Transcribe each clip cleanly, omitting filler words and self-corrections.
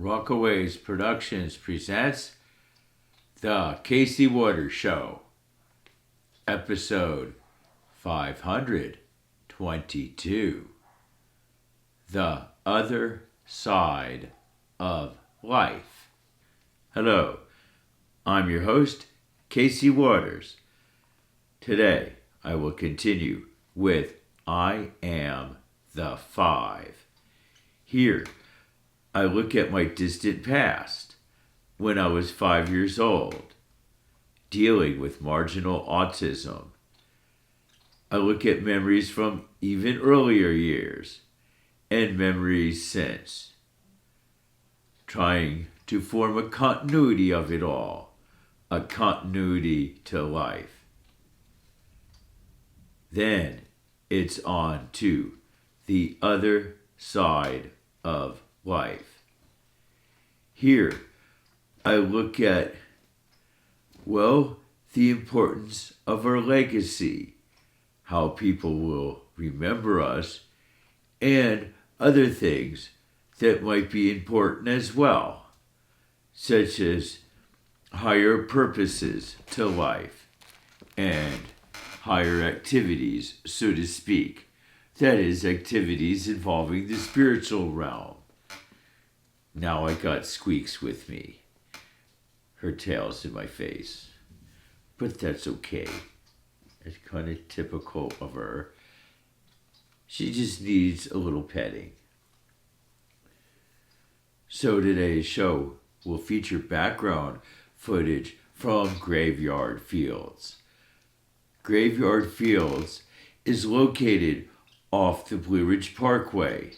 Rockaways Productions presents The Casey Waters Show, episode 522, The Other Side of Life. Hello, I'm your host, Casey Waters. Today, I will continue with I Am the Five. Here, I look at my distant past, when I was 5 years old, dealing with marginal autism. I look at memories from even earlier years and memories since, trying to form a continuity of it all, a continuity to life. Then it's on to the other side of life. Here, I look at, the importance of our legacy, how people will remember us, and other things that might be important as well, such as higher purposes to life and higher activities, so to speak. That is, activities involving the spiritual realm. Now I got Squeaks with me. Her tail's in my face. But that's okay. It's kind of typical of her. She just needs a little petting. So today's show will feature background footage from Graveyard Fields. Graveyard Fields is located off the Blue Ridge Parkway.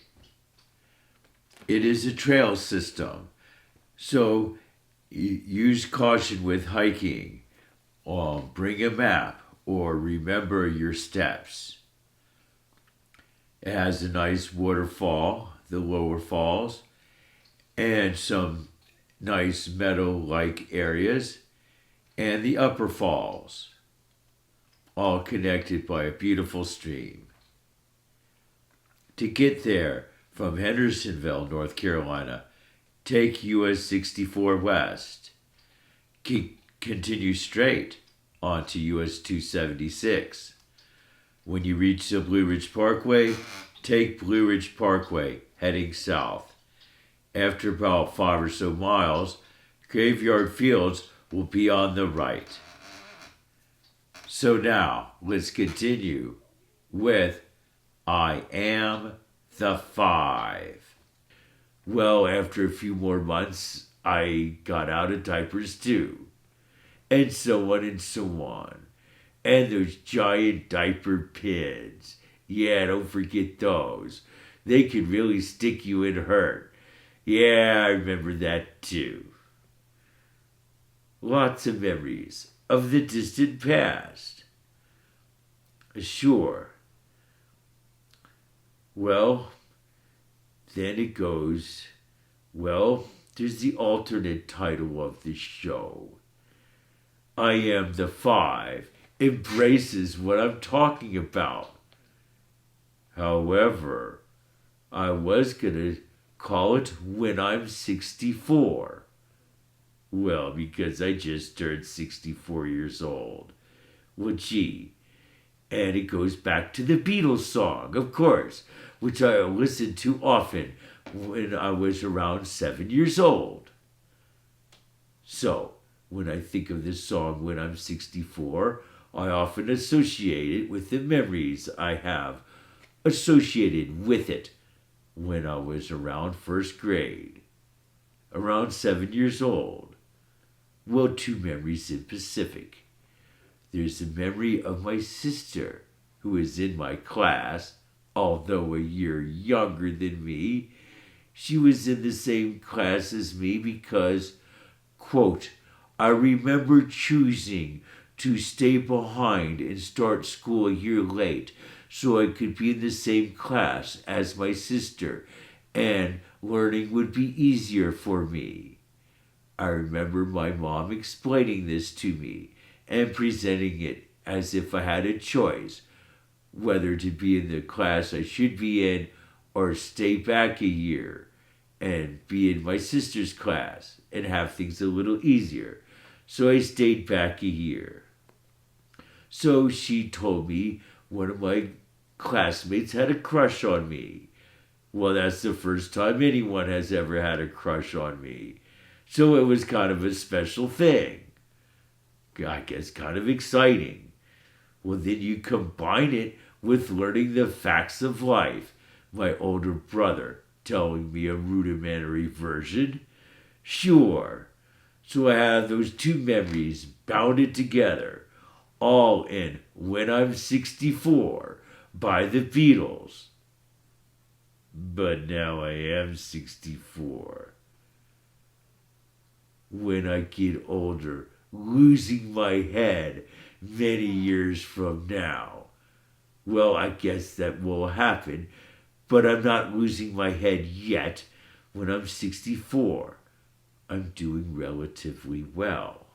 It is a trail system, so use caution with hiking. Bring a map or remember your steps. It has a nice waterfall, the lower falls, and some nice meadow-like areas, and the upper falls, all connected by a beautiful stream. To get there from Hendersonville, North Carolina, take US 64 West. Continue straight onto US 276. When you reach the Blue Ridge Parkway, take Blue Ridge Parkway heading south. After about 5 or so miles, Graveyard Fields will be on the right. So now, let's continue with I Am the Five. Well, after a few more months, I got out of diapers too. And so on and so on. And those giant diaper pins. Yeah, don't forget those. They could really stick you and hurt. Yeah, I remember that too. Lots of memories of the distant past. Sure. Well, then it goes, there's the alternate title of the show. I Am the Five embraces what I'm talking about. However, I was going to call it When I'm 64. Well, because I just turned 64 years old. Well, gee. And it goes back to the Beatles song, of course, which I listened to often when I was around 7 years old. So, when I think of this song When I'm 64, I often associate it with the memories I have associated with it when I was around first grade, around 7 years old. Well, two memories in Pacific. There's the memory of my sister, who is in my class, although a year younger than me. She was in the same class as me because, quote, I remember choosing to stay behind and start school a year late so I could be in the same class as my sister and learning would be easier for me. I remember my mom explaining this to me and presenting it as if I had a choice, whether to be in the class I should be in or stay back a year. and be in my sister's class and have things a little easier. So I stayed back a year. So she told me one of my classmates had a crush on me. Well, that's the first time anyone has ever had a crush on me. So it was kind of a special thing. I guess kind of exciting. Well, then you combine it with learning the facts of life. My older brother telling me a rudimentary version. Sure. So I have those two memories bounded together, all in When I'm 64 by the Beatles. But now I am 64. When I get older, losing my head many years from now. Well, I guess that will happen, but I'm not losing my head yet. When I'm 64, I'm doing relatively well.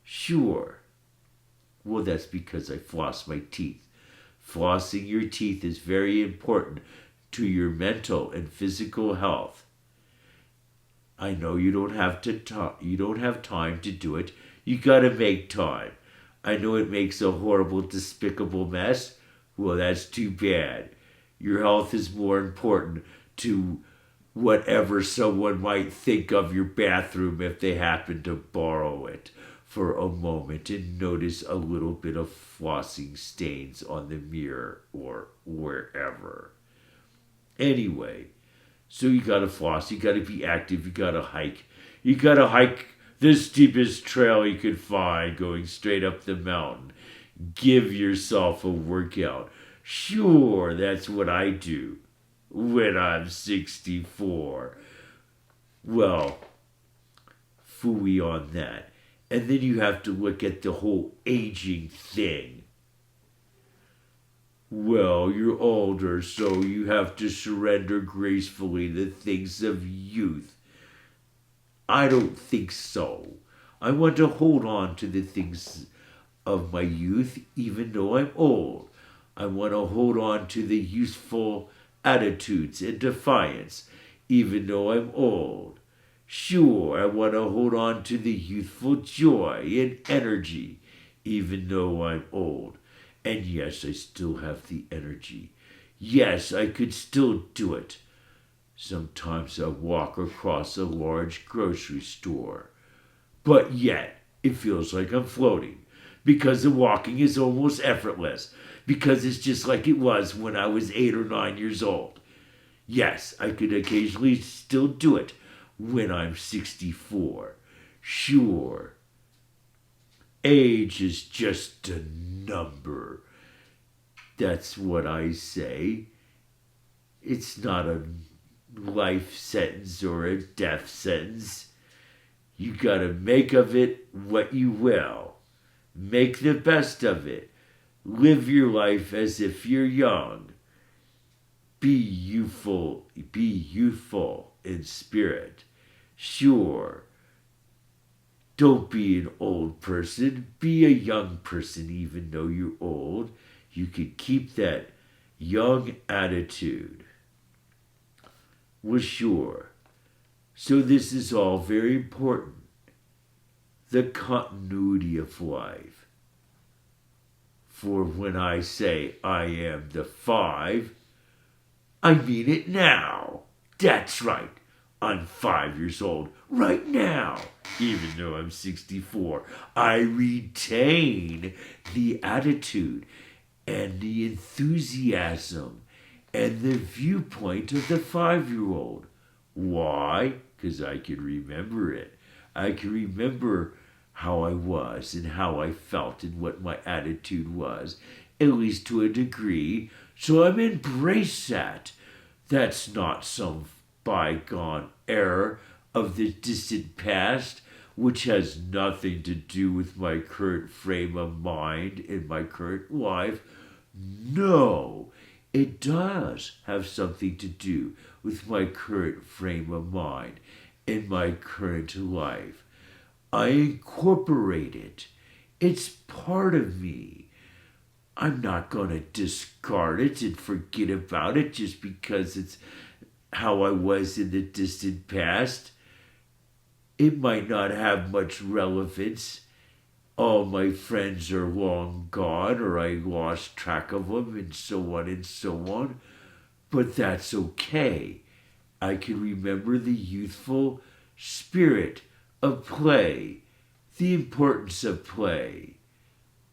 Sure. Well, that's because I floss my teeth. Flossing your teeth is very important to your mental and physical health. I know you don't have time to do it. You got to make time. I know it makes a horrible, despicable mess. Well, that's too bad. Your health is more important to whatever someone might think of your bathroom if they happen to borrow it for a moment and notice a little bit of flossing stains on the mirror or wherever. Anyway, so you gotta floss, you gotta be active, you gotta hike. You gotta hike the steepest trail you could find going straight up the mountain. Give yourself a workout. Sure, that's what I do when I'm 64. Well, phooey on that. And then you have to look at the whole aging thing. Well, you're older, so you have to surrender gracefully the things of youth. I don't think so. I want to hold on to the things of my youth even though I'm old. I want to hold on to the youthful attitudes and defiance even though I'm old. Sure, I want to hold on to the youthful joy and energy even though I'm old. And yes, I still have the energy. Yes, I could still do it. Sometimes I walk across a large grocery store. But yet, it feels like I'm floating. Because the walking is almost effortless. Because it's just like it was when I was 8 or 9 years old. Yes, I could occasionally still do it when I'm 64. Sure. Age is just a number. That's what I say. It's not a life sentence or a death sentence. You gotta make of it what you will. Make the best of it. Live your life as if you're young. Be youthful in spirit. Sure. Don't be an old person. Be a young person even though you're old. You can keep that young attitude. Well, sure. So this is all very important. The continuity of life. For when I say I am the 5, I mean it now. That's right. I'm 5 years old right now. Even though I'm 64, I retain the attitude and the enthusiasm and the viewpoint of the 5-year-old. Why? Because I can remember it. I can remember how I was and how I felt and what my attitude was, at least to a degree. So I'm embrace that. That's not some bygone era of the distant past, which has nothing to do with my current frame of mind in my current life. No, it does have something to do with my current frame of mind in my current life. I incorporate it. It's part of me. I'm not going to discard it and forget about it just because it's how I was in the distant past, it might not have much relevance. All my friends are long gone, or I lost track of them, and so on and so on. But that's okay. I can remember the youthful spirit of play, the importance of play.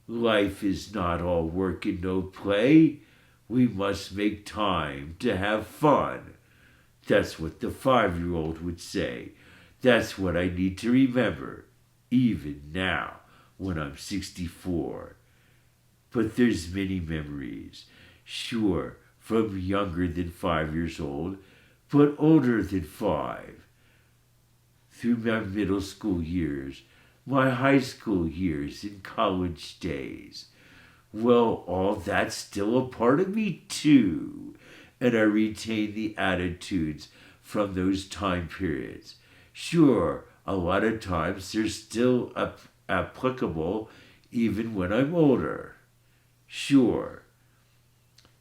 Life is not all work and no play. We must make time to have fun. That's what the 5-year-old would say. That's what I need to remember, even now, when I'm 64. But there's many memories. Sure, from younger than 5 years old, but older than 5. Through my middle school years, my high school years, and college days. Well, all that's still a part of me too. And I retain the attitudes from those time periods. Sure, a lot of times they're still applicable even when I'm older. Sure.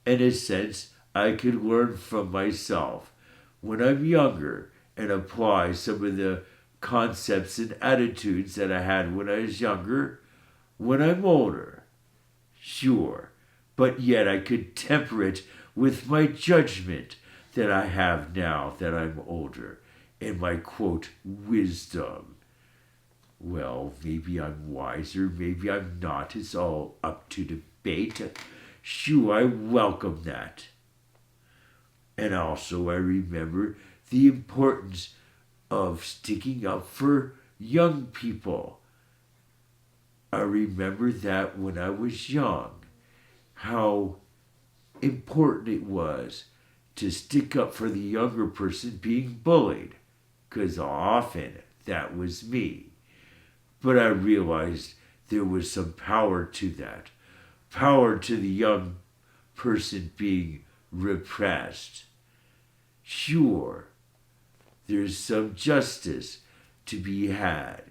In a sense, I could learn from myself when I'm younger and apply some of the concepts and attitudes that I had when I was younger when I'm older. Sure. But yet I could temper it with my judgment that I have now that I'm older and my quote wisdom. Well, maybe I'm wiser, maybe I'm not. It's all up to debate. Sure, I welcome that. And also, I remember the importance of sticking up for young people. I remember that when I was young, how important it was to stick up for the younger person being bullied, because often that was me. But I realized there was some power to that, power to the young person being repressed. Sure, there's some justice to be had.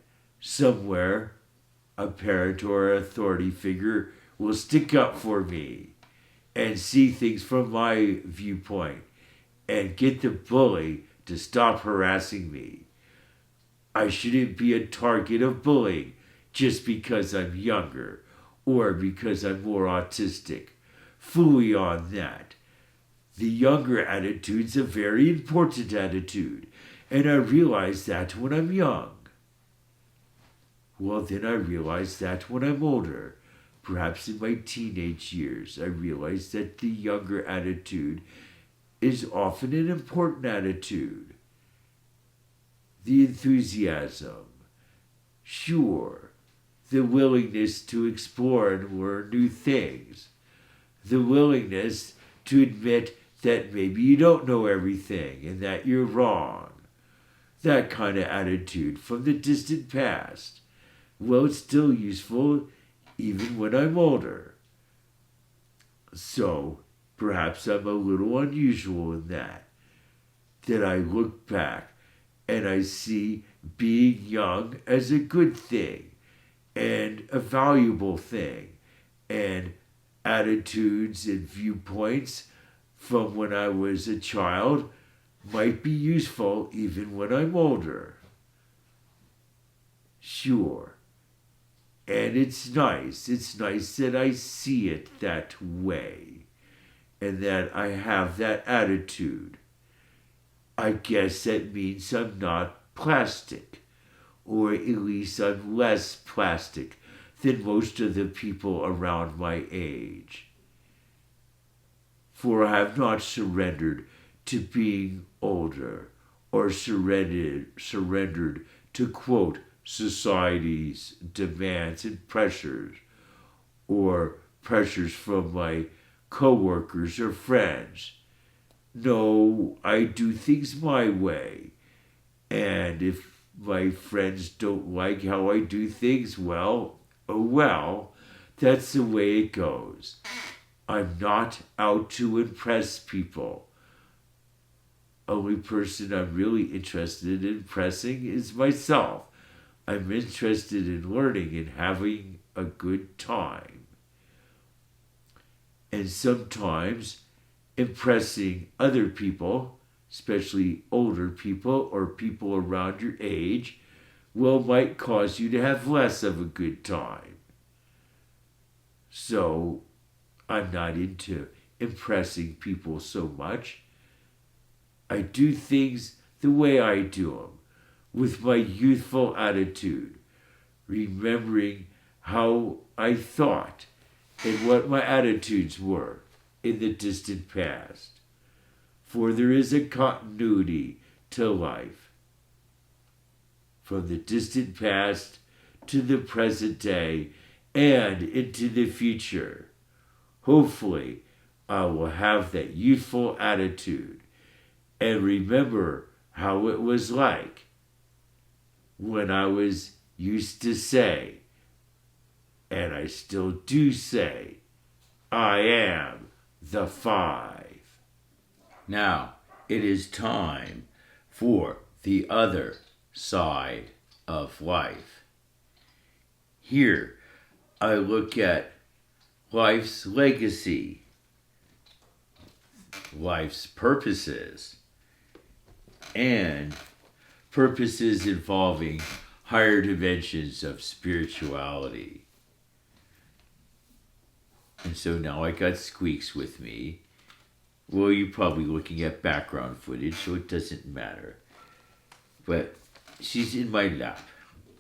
Somewhere, a parent or authority figure will stick up for me and see things from my viewpoint and get the bully to stop harassing me. I shouldn't be a target of bullying just because I'm younger or because I'm more autistic. Fully on that. The younger attitude's a very important attitude, and I realize that when I'm young. Well, then I realize that when I'm older, perhaps in my teenage years, I realize that the younger attitude is often an important attitude. The enthusiasm, sure, the willingness to explore and learn new things, the willingness to admit that maybe you don't know everything and that you're wrong. That kind of attitude from the distant past. Well, it's still useful even when I'm older. So, perhaps I'm a little unusual in that I look back and I see being young as a good thing and a valuable thing, and attitudes and viewpoints from when I was a child might be useful even when I'm older. Sure. And it's nice that I see it that way and that I have that attitude. I guess that means I'm not plastic, or at least I'm less plastic than most of the people around my age. For I have not surrendered to being older, or surrendered to quote society's demands and pressures, or pressures from my coworkers or friends. No, I do things my way. And if my friends don't like how I do things, well, oh well, that's the way it goes. I'm not out to impress people. Only person I'm really interested in impressing is myself. I'm interested in learning and having a good time. And sometimes impressing other people especially older people or people around your age, well, might cause you to have less of a good time. So I'm not into impressing people so much. I do things the way I do them, with my youthful attitude, remembering how I thought and what my attitudes were in the distant past. For there is a continuity to life. From the distant past to the present day and into the future. Hopefully, I will have that youthful attitude and remember how it was like when I was used to say, and I still do say, I am the 5. Now, it is time for the other side of life. Here, I look at life's legacy, life's purposes, and purposes involving higher dimensions of spirituality. And so now I got Squeaks with me. Well, you're probably looking at background footage, so it doesn't matter. But she's in my lap,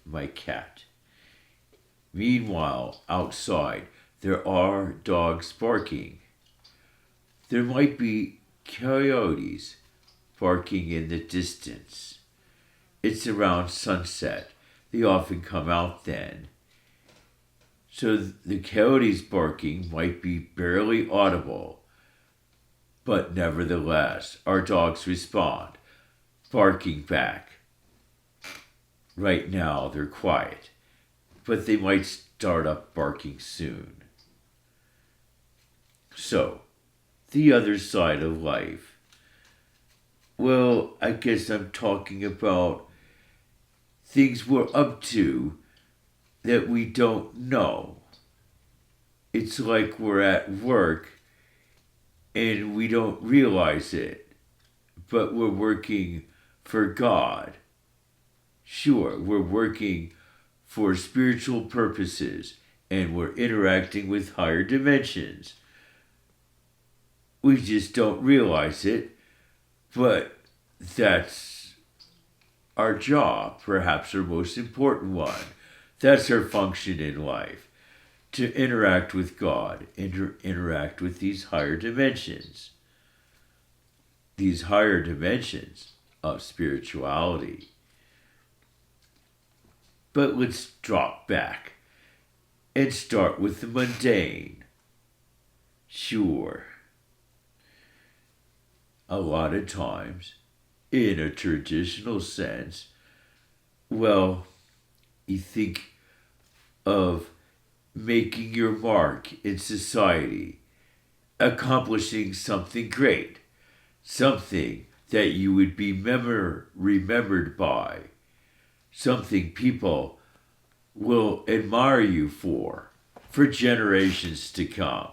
my cat. Meanwhile, outside, there are dogs barking. There might be coyotes barking in the distance. It's around sunset. They often come out then. So the coyotes barking might be barely audible, but nevertheless, our dogs respond, barking back. Right now, they're quiet, but they might start up barking soon. So, the other side of life. Well, I guess I'm talking about things we're up to that we don't know. It's like we're at work and we don't realize it, but we're working for God. Sure, we're working for spiritual purposes and we're interacting with higher dimensions. We just don't realize it, but that's our job, perhaps our most important one. That's our function in life, to interact with God, interact with these higher dimensions. These higher dimensions of spirituality. But let's drop back and start with the mundane. Sure. A lot of times, in a traditional sense, well, you think of making your mark in society, accomplishing something great, something that you would be remembered by, something people will admire you for generations to come.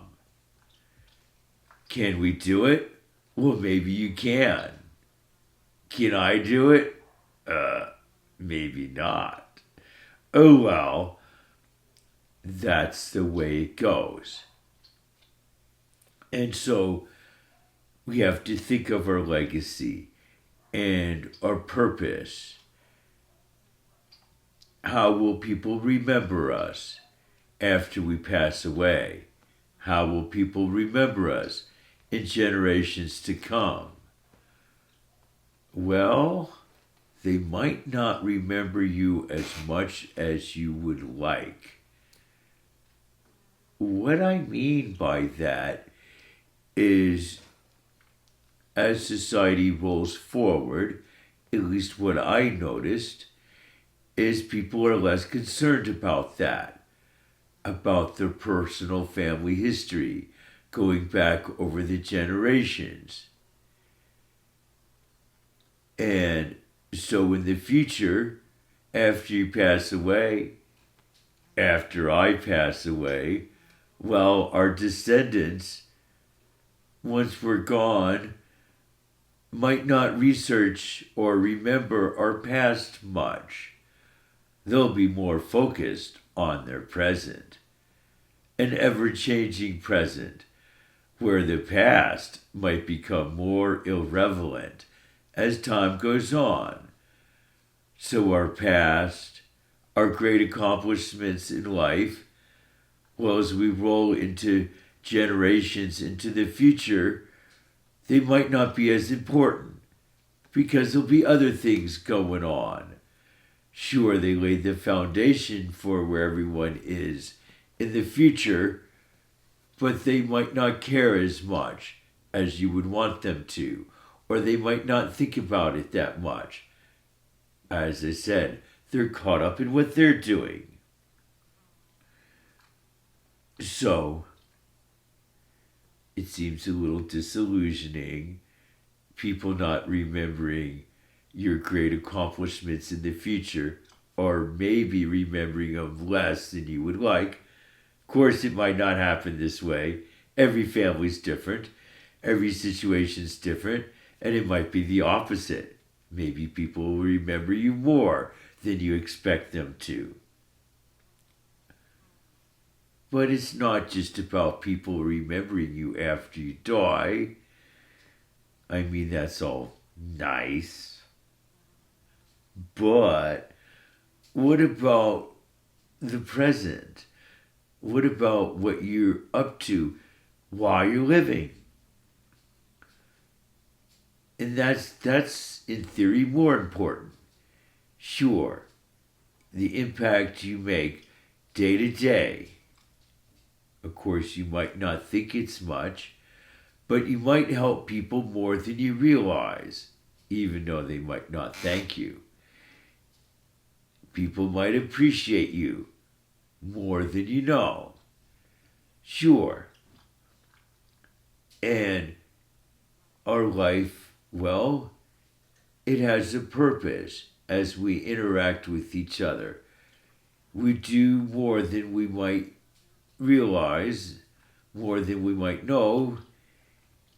Can we do it? Well, maybe you can. Can I do it? Maybe not. Oh well, that's the way it goes. And so we have to think of our legacy and our purpose. How will people remember us after we pass away? How will people remember us in generations to come? Well, they might not remember you as much as you would like. What I mean by that is, as society rolls forward, at least what I noticed, is people are less concerned about that, about their personal family history, going back over the generations. And so in the future, after you pass away, after I pass away, well, our descendants, once we're gone, might not research or remember our past much. They'll be more focused on their present, an ever changing present, where the past might become more irrelevant as time goes on. So, our past, our great accomplishments in life, well, as we roll into generations into the future, they might not be as important because there'll be other things going on. Sure, they laid the foundation for where everyone is in the future, but they might not care as much as you would want them to, or they might not think about it that much. As I said, they're caught up in what they're doing. So, it seems a little disillusioning, people not remembering your great accomplishments in the future, or maybe remembering them less than you would like. Of course, it might not happen this way. Every family's different, every situation's different, and it might be the opposite. Maybe people will remember you more than you expect them to. But it's not just about people remembering you after you die. I mean, that's all nice. But what about the present? What about what you're up to while you're living? And that's in theory more important. Sure, the impact you make day to day. Of course, you might not think it's much, but you might help people more than you realize, even though they might not thank you. People might appreciate you more than you know. Sure. And our life, well, it has a purpose as we interact with each other. We do more than we might realize, more than we might know,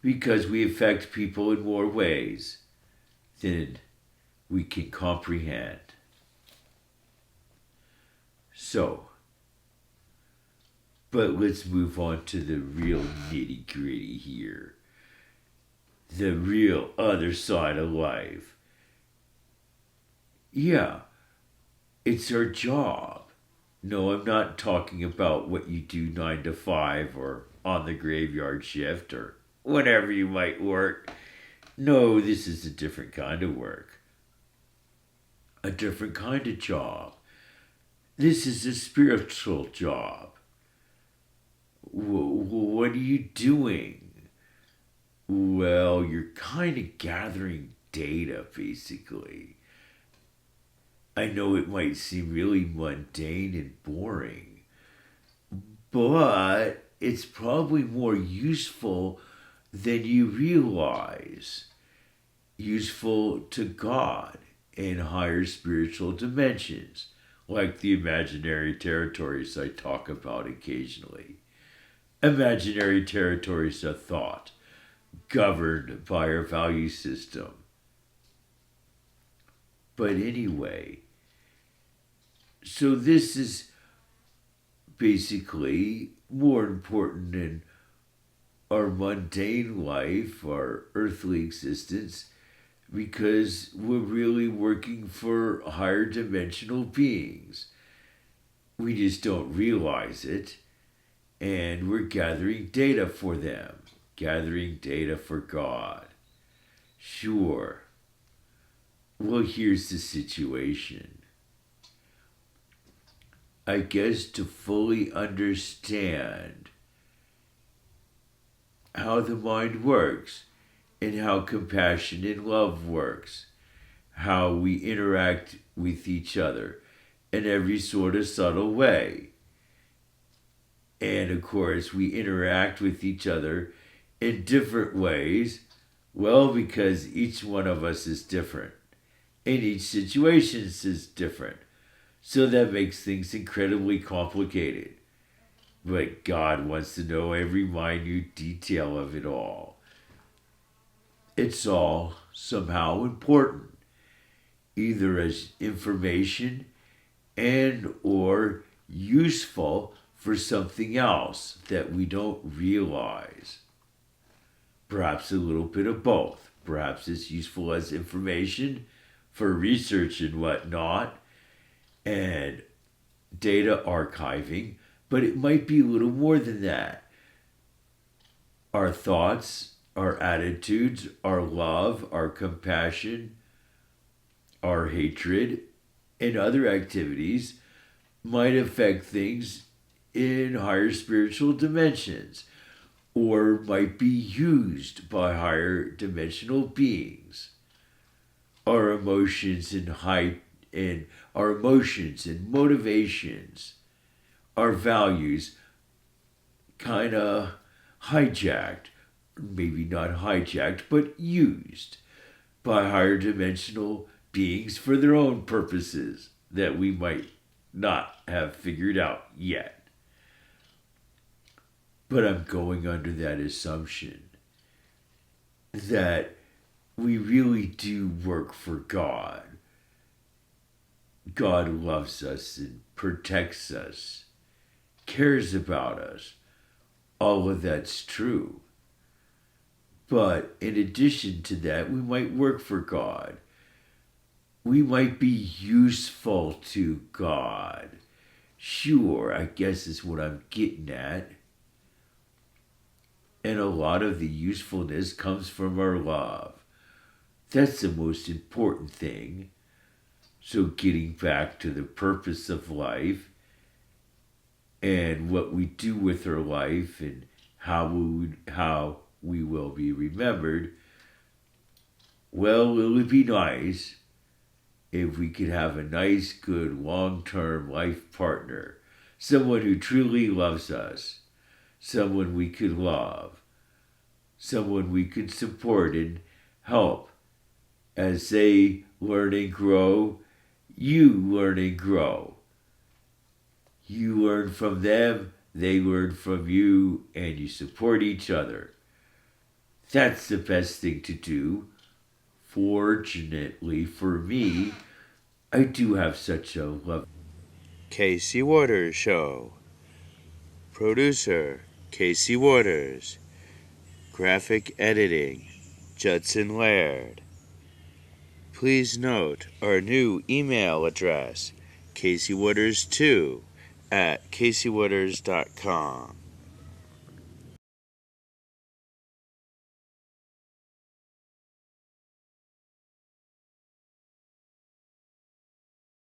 because we affect people in more ways than we can comprehend. So, but let's move on to the real nitty gritty here. The real other side of life. Yeah, it's our job. No, I'm not talking about what you do 9 to 5 or on the graveyard shift or whenever you might work. No, this is a different kind of work. A different kind of job. This is a spiritual job. What are you doing? Well, you're kind of gathering data, basically. I know it might seem really mundane and boring, but it's probably more useful than you realize. Useful to God in higher spiritual dimensions, like the imaginary territories I talk about occasionally. Imaginary territories of thought, governed by our value system. But anyway, so this is basically more important in our mundane life, our earthly existence, because we're really working for higher dimensional beings. We just don't realize it, and we're gathering data for them, gathering data for God. Sure. Well, here's the situation. I guess to fully understand how the mind works and how compassion and love works, how we interact with each other in every sort of subtle way. And of course, we interact with each other in different ways, well, because each one of us is different, and each situation is different. So that makes things incredibly complicated. But God wants to know every minute detail of it all. it's all somehow important, either as information and or useful for something else that we don't realize. Perhaps a little bit of both. Perhaps it's useful as information for research and whatnot and data archiving, but it might be a little more than that. Our thoughts, our attitudes, our love, our compassion, our hatred, and other activities might affect things in higher spiritual dimensions or might be used by higher dimensional beings. Our emotions and our emotions and motivations, our values kind of hijacked, maybe not hijacked, but used by higher dimensional beings for their own purposes that we might not have figured out yet. But I'm going under that assumption that we really do work for God. God loves us and protects us, cares about us. All of that's true. But in addition to that, we might work for God. We might be useful to God. Sure, I guess is what I'm getting at. And a lot of the usefulness comes from our love. That's the most important thing. So getting back to the purpose of life and what we do with our life and how we will be remembered, well, it would be nice if we could have a nice, good, long-term life partner, someone who truly loves us, someone we could love, someone we could support and help as they learn and grow, you learn and grow. You learn from them, they learn from you, and you support each other. That's the best thing to do. Fortunately for me, I do have such a love. Casey Waters Show. Producer, Casey Waters. Graphic editing, Judson Laird. Please note our new email address, CaseyWaters2 at CaseyWaters.com.